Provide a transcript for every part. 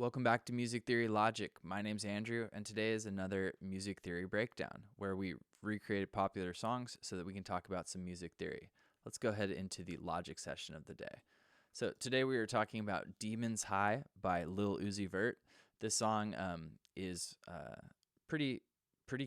Welcome back to Music Theory Logic. My name's Andrew, and today is another music theory breakdown where we recreate popular songs so that we can talk about some music theory. Let's go ahead into the logic session of the day. So today we are talking about Demons High by Lil Uzi Vert. This song is pretty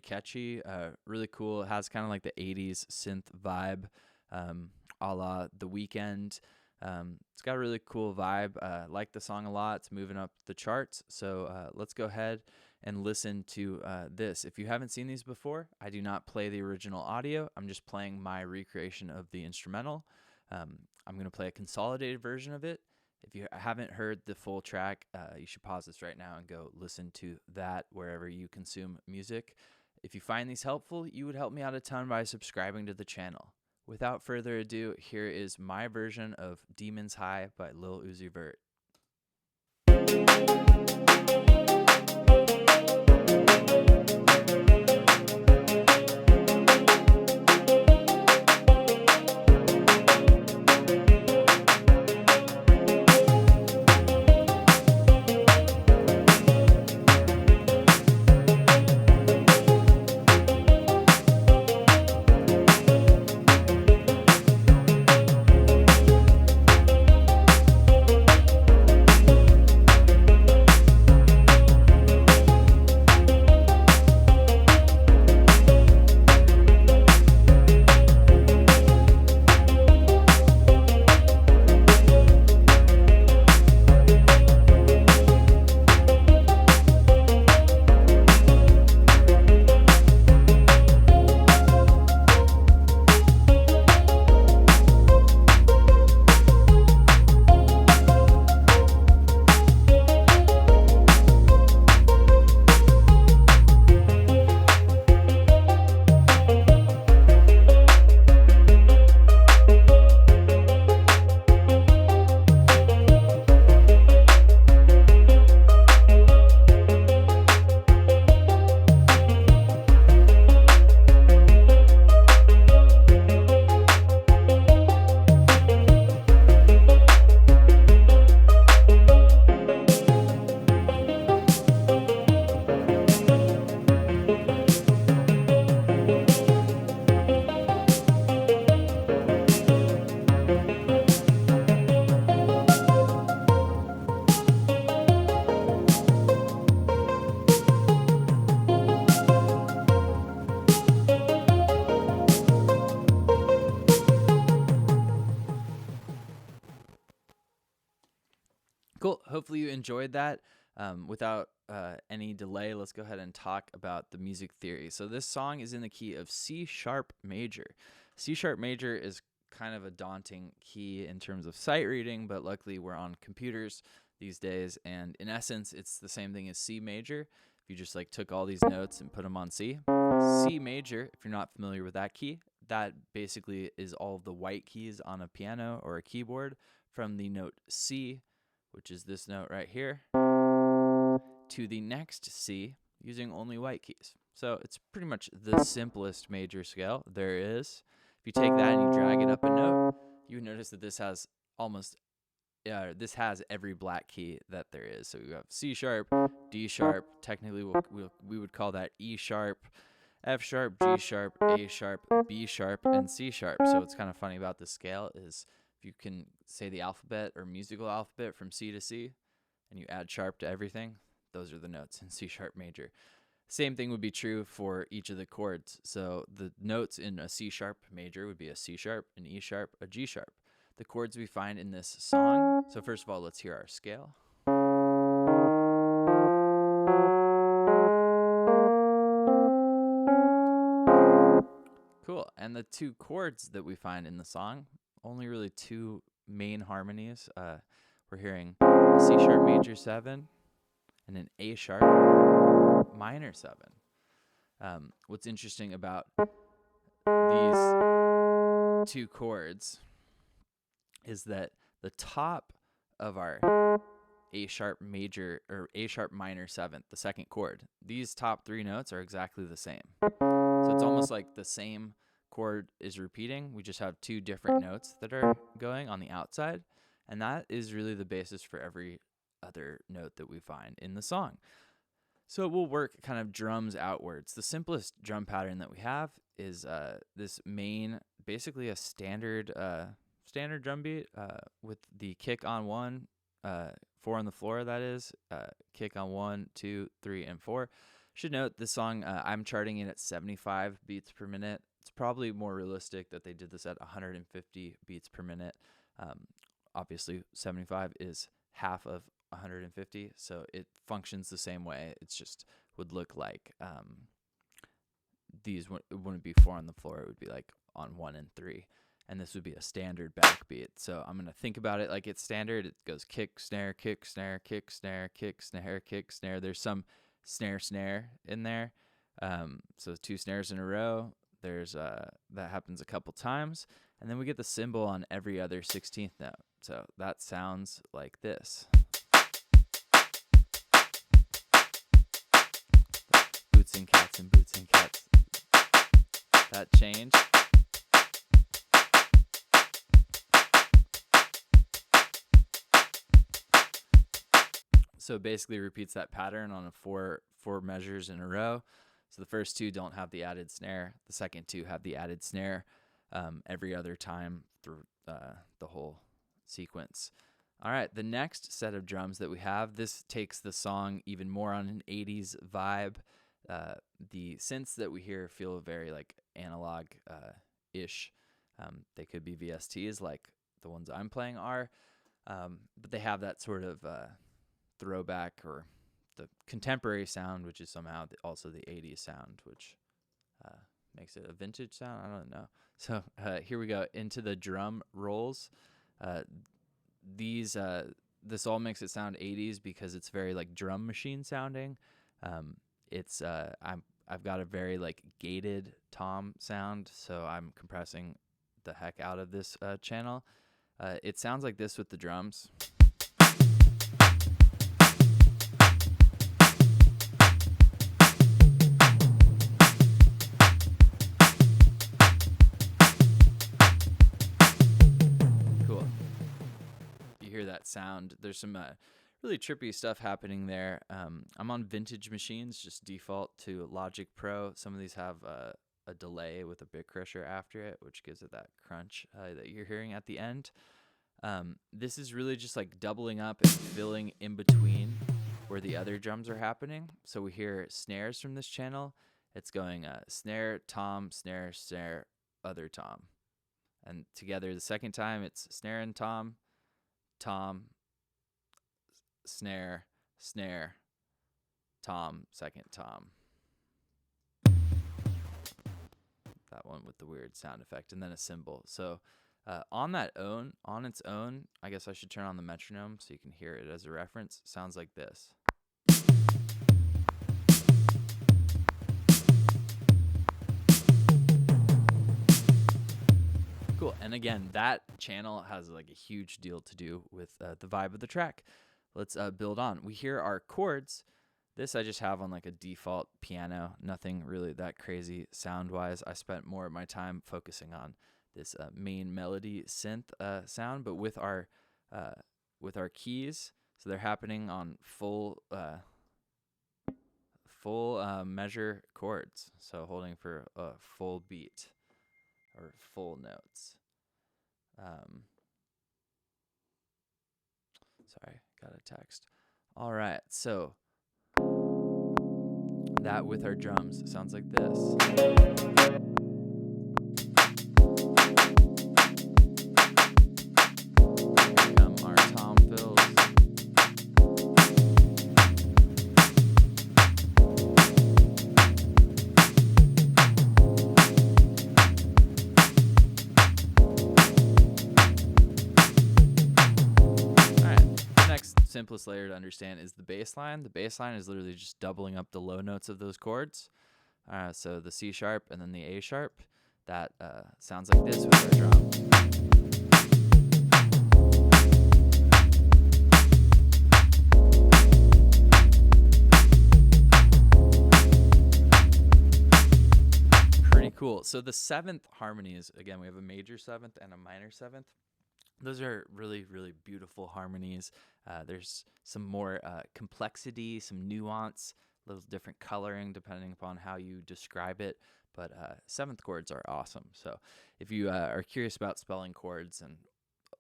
catchy, really cool. It has kind of like the 80s synth vibe, a la The Weeknd. It's got a really cool vibe. I like the song a lot. It's moving up the charts. So let's go ahead and listen to this. If you haven't seen these before, I do not play the original audio. I'm just playing my recreation of the instrumental. I'm going to play a consolidated version of it. If you haven't heard the full track, you should pause this right now and go listen to that wherever you consume music. If you find these helpful, you would help me out a ton by subscribing to the channel. Without further ado, here is my version of Demons High by Lil Uzi Vert. Cool. Hopefully you enjoyed that. Without any delay, let's go ahead and talk about the music theory. So this song is in the key of C sharp major. C sharp major is kind of a daunting key in terms of sight reading, but luckily we're on computers these days, and in essence it's the same thing as C major. If you just like took all these notes and put them on C. C major, if you're not familiar with that key, that basically is all of the white keys on a piano or a keyboard from the note C, which is this note right here, to the next C using only white keys. So it's pretty much the simplest major scale there is. If you take that and you drag it up a note, you would notice that this has every black key that there is. So we have C sharp, D sharp, technically we would call that E sharp, F sharp, G sharp, A sharp, B sharp, and C sharp. So what's kind of funny about this scale is if you can say the alphabet or musical alphabet from C to C and you add sharp to everything, those are the notes in C sharp major. Same thing would be true for each of the chords. So the notes in a C sharp major would be a C sharp, an E sharp, a G sharp. The chords we find in this song. So first of all, let's hear our scale. Cool. And the two chords that we find in the song, only really two main harmonies. We're hearing a C sharp major 7 and an A sharp minor 7. What's interesting about these two chords is that the top of our A sharp major or A sharp minor 7th, the second chord, these top three notes are exactly the same. So it's almost like the same chord is repeating. We just have two different notes that are going on the outside. And that is really the basis for every other note that we find in the song. So we'll work kind of drums outwards. The simplest drum pattern that we have is this main, basically a standard drum beat with the kick on 1, 4 on the floor, that is, kick on 1, 2, 3, and 4. Should note this song, I'm charting it at 75 beats per minute. It's probably more realistic that they did this at 150 beats per minute. Obviously, 75 is half of 150, so it functions the same way. It's just would look like these wouldn't be 4 on the floor. It would be like on 1 and 3, and this would be a standard backbeat. So I'm gonna think about it like it's standard. It goes kick, snare, kick, snare, kick, snare, kick, snare, kick, snare. There's some snare in there. So 2 snares in a row. There's that happens a couple times, and then we get the cymbal on every other 16th note. So that sounds like this. Boots and cats and boots and cats. That change. So basically repeats that pattern on a four measures in a row. So the first 2 don't have the added snare. The second 2 have the added snare every other time through the whole sequence. All right, the next set of drums that we have, this takes the song even more on an 80s vibe. The synths that we hear feel very like analog-ish. They could be VSTs like the ones I'm playing are, but they have that sort of throwback or the contemporary sound, which is somehow also the 80s sound, which makes it a vintage sound. I don't know. So here we go into the drum rolls. This all makes it sound 80s because it's very like drum machine sounding. I've got a very like gated tom sound, so I'm compressing the heck out of this channel. It sounds like this with the drums. That sound. There's some really trippy stuff happening there. I'm on vintage machines, just default to Logic Pro. Some of these have a delay with a bit crusher after it, which gives it that crunch that you're hearing at the end. This is really just like doubling up and filling in between where the other drums are happening. So we hear snares from this channel. It's going snare, tom, snare, snare, other tom. And together the second time it's snare and tom, tom, snare, snare, tom, second tom. That one with the weird sound effect, and then a cymbal. So on its own, I guess I should turn on the metronome so you can hear it as a reference. Sounds like this. Cool. And again, that channel has like a huge deal to do with the vibe of the track. Let's build on. We hear our chords. This I just have on like a default piano. Nothing really that crazy sound-wise. I spent more of my time focusing on this main melody synth sound, but with our keys. So they're happening on full measure chords. So holding for a full beat. Or full notes. Sorry, got a text. All right, so that with our drums sounds like this. Here come our tom fills. Simplest layer to understand is the bass line. The bass line is literally just doubling up the low notes of those chords. So the C sharp and then the A sharp. That sounds like this with our drum. Pretty cool. So the 7th harmonies, again, we have a major 7th and a minor 7th. Those are really, really beautiful harmonies. There's some more complexity, some nuance, a little different coloring depending upon how you describe it. But seventh chords are awesome. So if you are curious about spelling chords and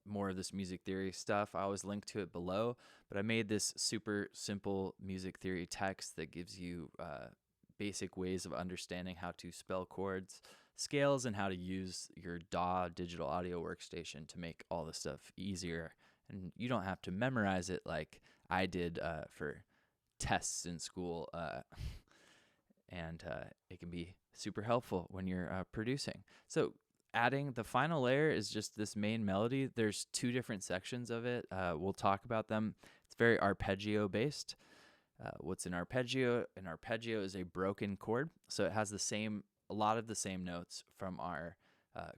more of this music theory stuff, I always link to it below. But I made this super simple music theory text that gives you basic ways of understanding how to spell chords, scales, and how to use your DAW digital audio workstation to make all this stuff easier. And you don't have to memorize it like I did for tests in school. And it can be super helpful when you're producing. So adding the final layer is just this main melody. There's two different sections of it. We'll talk about them. It's very arpeggio based. What's an arpeggio? An arpeggio is a broken chord. So it has a lot of the same notes from our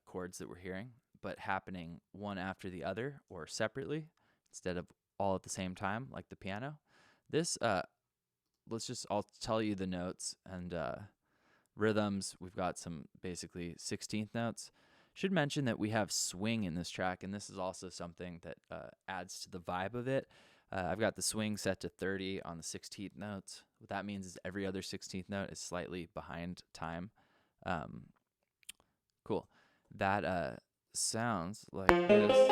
chords that we're hearing, but happening one after the other or separately instead of all at the same time like the piano. This, I'll tell you the notes and rhythms. We've got some basically 16th notes. Should mention that we have swing in this track, and this is also something that adds to the vibe of it. I've got the swing set to 30 on the 16th notes. What that means is every other 16th note is slightly behind time. Cool. That sounds like this.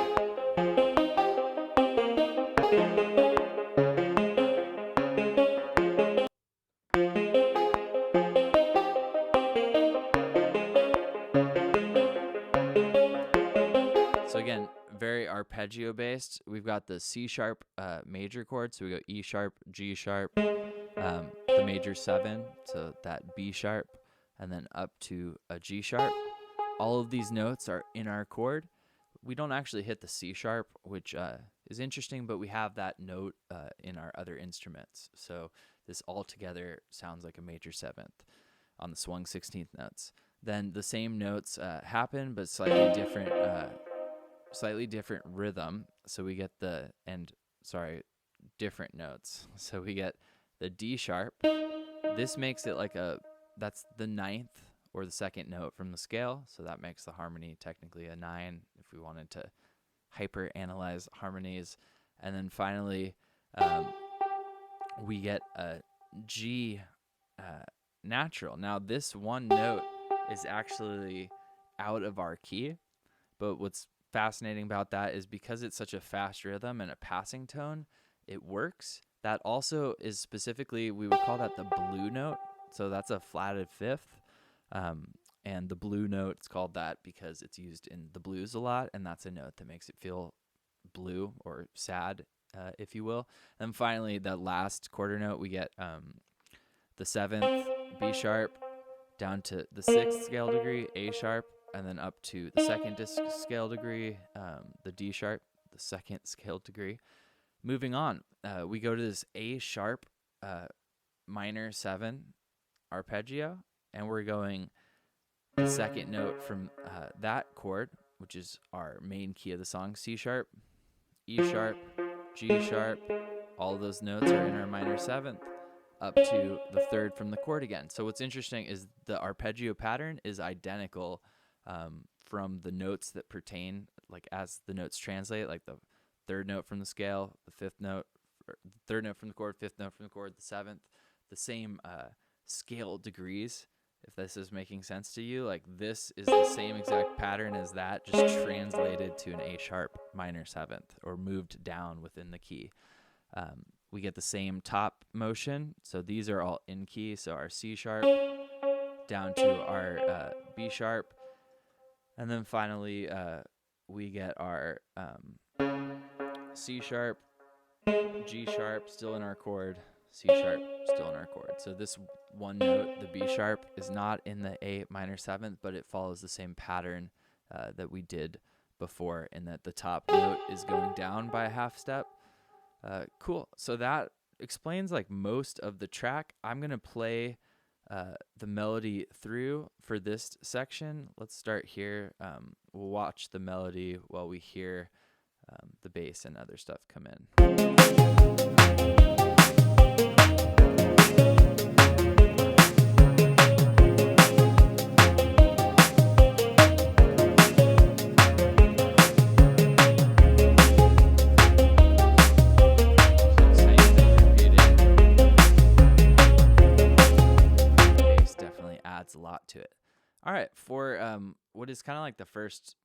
So again, very arpeggio based. We've got the C sharp major chord, so we go E sharp, G sharp, the major 7, so that B sharp, and then up to a G sharp. All of these notes are in our chord. We don't actually hit the C sharp, which is interesting, but we have that note in our other instruments. So this all together sounds like a major 7th on the swung 16th notes. Then the same notes happen, but slightly different rhythm. So we get different notes. So we get the D sharp. This makes it that's the 9th or the 2nd note from the scale. So that makes the harmony technically a 9 if we wanted to hyper analyze harmonies. And then finally, we get a G natural. Now this one note is actually out of our key, but what's fascinating about that is because it's such a fast rhythm and a passing tone, it works. That also is specifically, we would call that the blue note. So that's a flatted 5th. And the blue note, it's called that because it's used in the blues a lot, and that's a note that makes it feel blue or sad, if you will. And finally, that last quarter note, we get the 7th, B sharp, down to the 6th scale degree, A sharp, and then up to the 2nd scale degree, the D sharp, the 2nd scale degree. Moving on, we go to this A sharp minor 7 arpeggio, and we're going the 2nd note from that chord, which is our main key of the song, C sharp, E sharp, G sharp. All of those notes are in our minor 7th, up to the 3rd from the chord again. So what's interesting is the arpeggio pattern is identical from the notes that pertain, like as the notes translate, like the 3rd note from the scale, the 5th note, or the 3rd note from the chord, 5th note from the chord, the 7th, the same scale degrees. If this is making sense to you, like this is the same exact pattern as that, just translated to an A sharp minor 7th or moved down within the key. We get the same top motion. So these are all in key. So our C sharp down to our B sharp. And then finally, we get our C sharp, G sharp, still in our chord, C sharp, still in our chord. So this one note, the B sharp, is not in the A minor 7th, but it follows the same pattern that we did before, in that the top note is going down by a half step. Cool. So that explains like most of the track. I'm going to play the melody through for this section. Let's start here. We'll watch the melody while we hear the bass and other stuff come in. to it. All right, for what is kind of like the first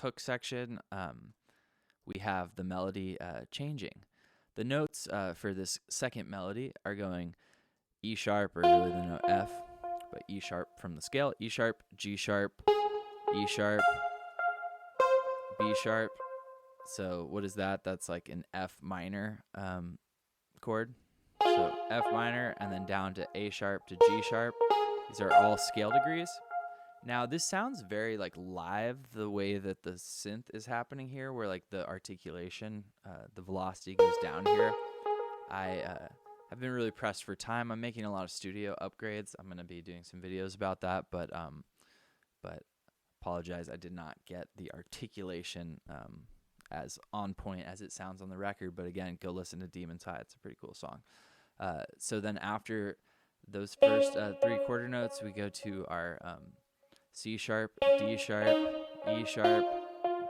hook section, we have the melody changing. The notes for this second melody are going E sharp, or really the note F, but E sharp from the scale, E sharp, G sharp, E sharp, B sharp. So what is that? That's like an F minor chord. So F minor and then down to A sharp to G sharp. These are all scale degrees. Now this sounds very like live, the way that the synth is happening here, where like the articulation, the velocity goes down here. I've been really pressed for time. I'm making a lot of studio upgrades. I'm gonna be doing some videos about that, but apologize, I did not get the articulation as on point as it sounds on the record. But again, go listen to Demon's High. It's a pretty cool song. So then after those first 3 quarter notes, we go to our C sharp, D sharp, E sharp,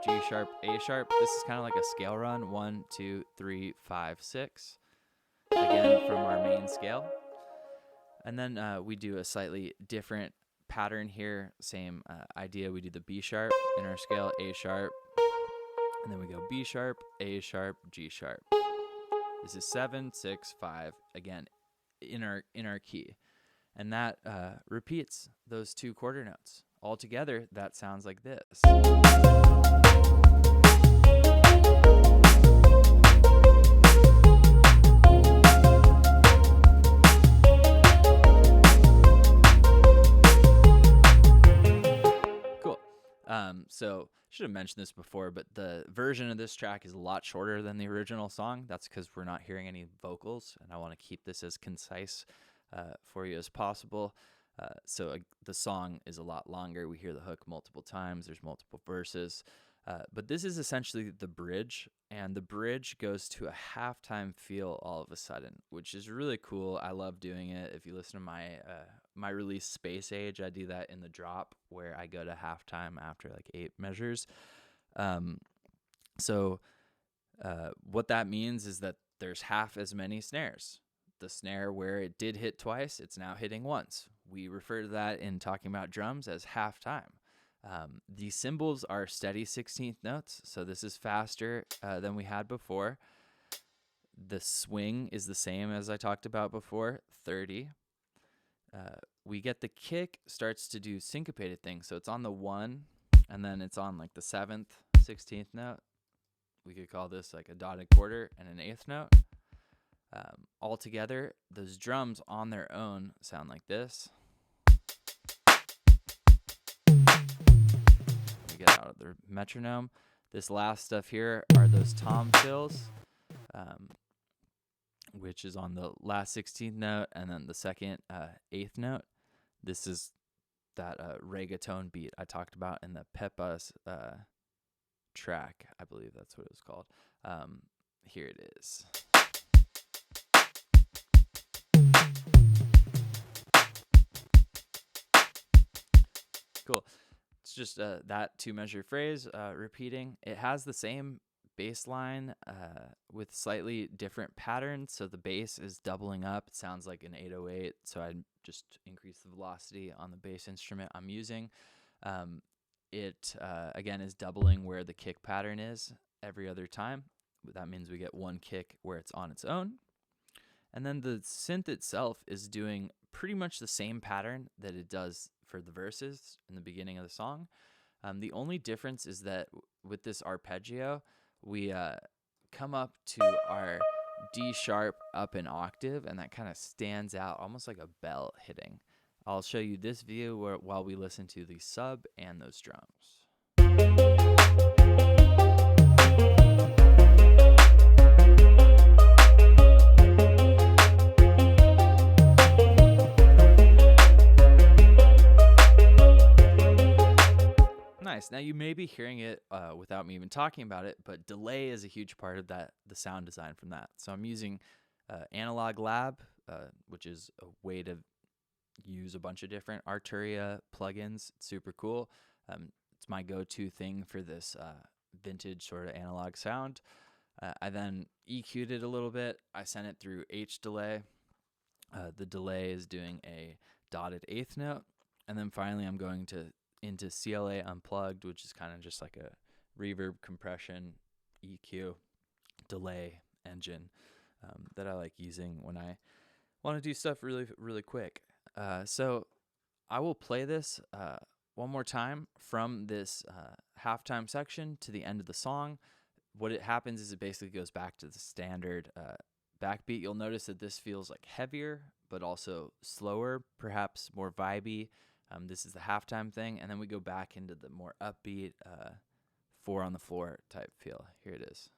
G sharp, A sharp. This is kind of like a scale run. 1, 2, 3, 5, 6. Again, from our main scale. And then we do a slightly different pattern here. Same idea. We do the B sharp in our scale, A sharp, and then we go B sharp, A sharp, G sharp. This is 7, 6, 5. Again, in our key, and that repeats those 2 quarter notes. Altogether, that sounds like this. Cool. So should have mentioned this before, but the version of this track is a lot shorter than the original song. That's because we're not hearing any vocals, and I want to keep this as concise for you as possible. So the song is a lot longer. We hear the hook multiple times. There's multiple verses. But this is essentially the bridge, and the bridge goes to a halftime feel all of a sudden, which is really cool. I love doing it. If you listen to my release Space Age, I do that in the drop where I go to halftime after like 8 measures. So what that means is that there's half as many snares. The snare where it did hit twice, it's now hitting once. We refer to that in talking about drums as halftime. The cymbals are steady 16th notes, so this is faster than we had before. The swing is the same as I talked about before, 30. We get the kick starts to do syncopated things, so it's on the 1, and then it's on like the 7th, 16th note. We could call this like a dotted quarter and an 8th note. Altogether, those drums on their own sound like this. We get out of the metronome. This last stuff here are those tom fills, which is on the last 16th note and then the second 8th note. This is that reggaeton beat I talked about in the Pepa's track. I believe that's what it was called. Here it is. Cool. It's just that 2-measure phrase repeating. It has the same bass line with slightly different patterns. So the bass is doubling up. It sounds like an 808. So I just increase the velocity on the bass instrument I'm using. It again is doubling where the kick pattern is every other time. That means we get 1 kick where it's on its own. And then the synth itself is doing pretty much the same pattern that it does for the verses in the beginning of the song. The only difference is that with this arpeggio, we come up to our D sharp up an octave, and that kind of stands out almost like a bell hitting. I'll show you this view while we listen to the sub and those drums. Nice. Now you may be hearing it without me even talking about it, but delay is a huge part of that, the sound design from that. So I'm using Analog Lab, which is a way to use a bunch of different Arturia plugins. It's super cool. It's my go-to thing for this vintage sort of analog sound. I then EQ'd it a little bit. I sent it through H delay. The delay is doing a dotted 8th note. And then finally, I'm going into CLA Unplugged, which is kind of just like a reverb, compression, EQ, delay engine that I like using when I want to do stuff really, really quick. So I will play this one more time from this halftime section to the end of the song. What it happens is it basically goes back to the standard backbeat. You'll notice that this feels like heavier, but also slower, perhaps more vibey. This is the halftime thing, and then we go back into the more upbeat, four on the floor type feel. Here it is.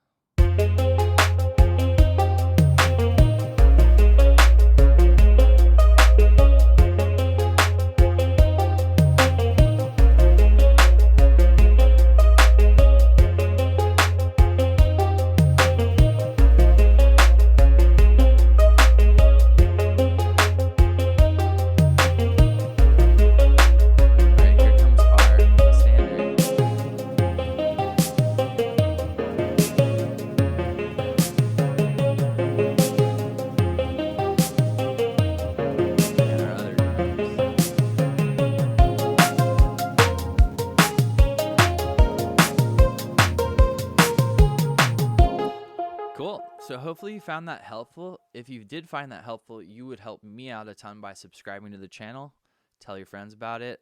Cool. So hopefully you found that helpful. If you did find that helpful, you would help me out a ton by subscribing to the channel. Tell your friends about it.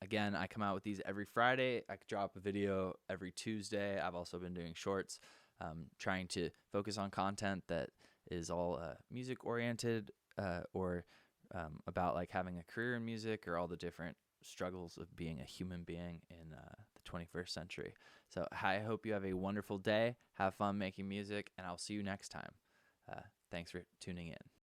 Again, I come out with these every Friday. I drop a video every Tuesday. I've also been doing shorts, trying to focus on content that is all music oriented or about like having a career in music or all the different struggles of being a human being in the 21st century. So I hope you have a wonderful day. Have fun making music, and I'll see you next time. Thanks for tuning in.